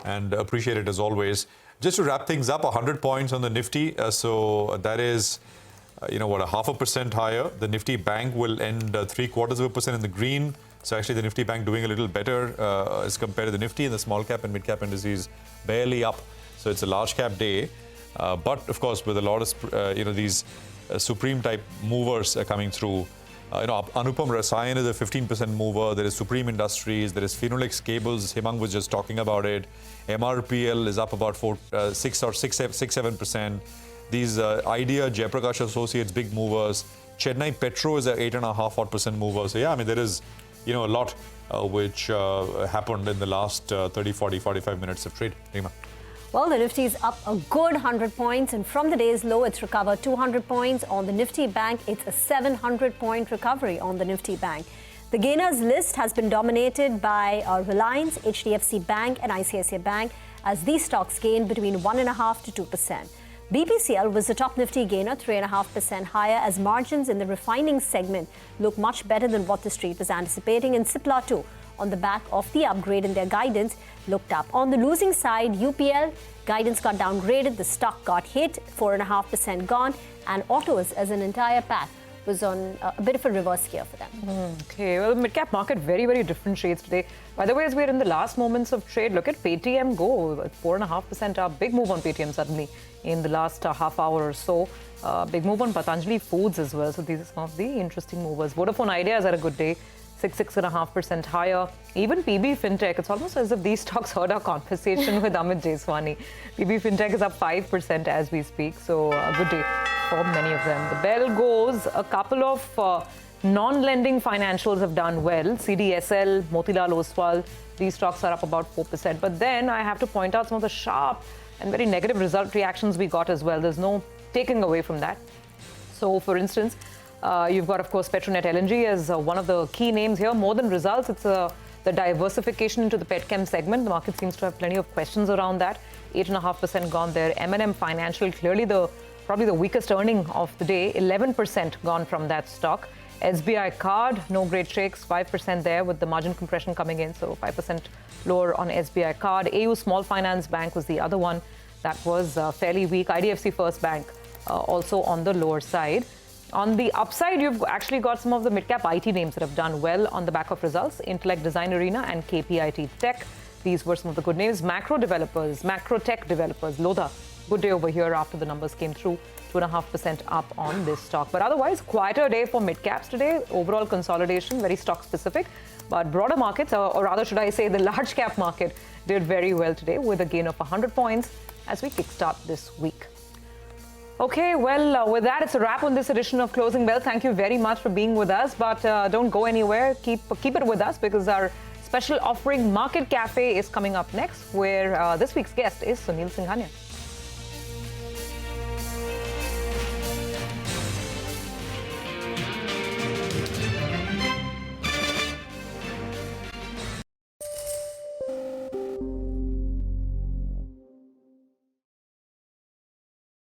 and appreciate it as always. Just to wrap things up, 100 points on the Nifty. So that is, a 0.5% higher. The Nifty Bank will end 0.75% in the green. So actually the Nifty Bank doing a little better as compared to the Nifty, and the small cap and mid cap indices barely up. So it's a large cap day. But of course, with a lot of, these supreme type movers coming through. Anupam Rasayan is a 15% mover. There is Supreme Industries. There is Phenolics Cables. Hemang was just talking about it. MRPL is up about 6-7%. These Idea, Jayaprakash Associates, big movers. Chennai Petro is a 8.5% mover. So yeah, there is, a lot which happened in the last 30, 40, 45 minutes of trade. Rima. Well, the Nifty is up a good 100 points, and from the day's low, it's recovered 200 points. On the Nifty Bank, it's a 700-point recovery on the Nifty Bank. The gainers list has been dominated by Reliance, HDFC Bank and ICICI Bank, as these stocks gained between 1.5% to 2%. BPCL was the top Nifty gainer, 3.5% higher, as margins in the refining segment look much better than what the street was anticipating, and Cipla too, on the back of the upgrade in their guidance, looked up. On the losing side, UPL guidance got downgraded, the stock got hit, 4.5% gone, and autos as an entire path was on a bit of a reverse gear for them. Okay, well, mid-cap market, very, very different shades today. By the way, as we're in the last moments of trade, look at Paytm go, 4.5% up, big move on Paytm suddenly in the last half hour or so. Big move on Patanjali Foods as well, so these are some of the interesting movers. Vodafone Idea had a good day. 6.5% higher. Even PB Fintech, it's almost as if these stocks heard our conversation with Amit Jeswani. PB Fintech is up 5% as we speak, so a good day for many of them. The bell goes. A couple of non-lending financials have done well. CDSL, Motilal Oswal, these stocks are up about 4%. But then I have to point out some of the sharp and very negative result reactions we got as well. There's no taking away from that. So, for instance, you've got, of course, Petronet LNG as one of the key names here. More than results, it's the diversification into the petchem segment. The market seems to have plenty of questions around that. 8.5% gone there. M&M Financial, clearly probably the weakest earning of the day. 11% gone from that stock. SBI Card, no great shakes. 5% there with the margin compression coming in. So 5% lower on SBI Card. AU Small Finance Bank was the other one that was fairly weak. IDFC First Bank also on the lower side. On the upside, you've actually got some of the mid-cap IT names that have done well on the back of results. Intellect Design Arena and KPIT Tech. These were some of the good names. Macro tech developers, Lodha. Good day over here after the numbers came through. 2.5% up on this stock. But otherwise, quieter day for mid-caps today. Overall consolidation, very stock-specific. But broader markets, or rather should I say the large-cap market, did very well today with a gain of 100 points as we kickstart this week. Okay, well, with that, it's a wrap on this edition of Closing Bell. Thank you very much for being with us, but don't go anywhere. Keep it with us, because our special offering Market Cafe is coming up next, where this week's guest is Sunil Singhania.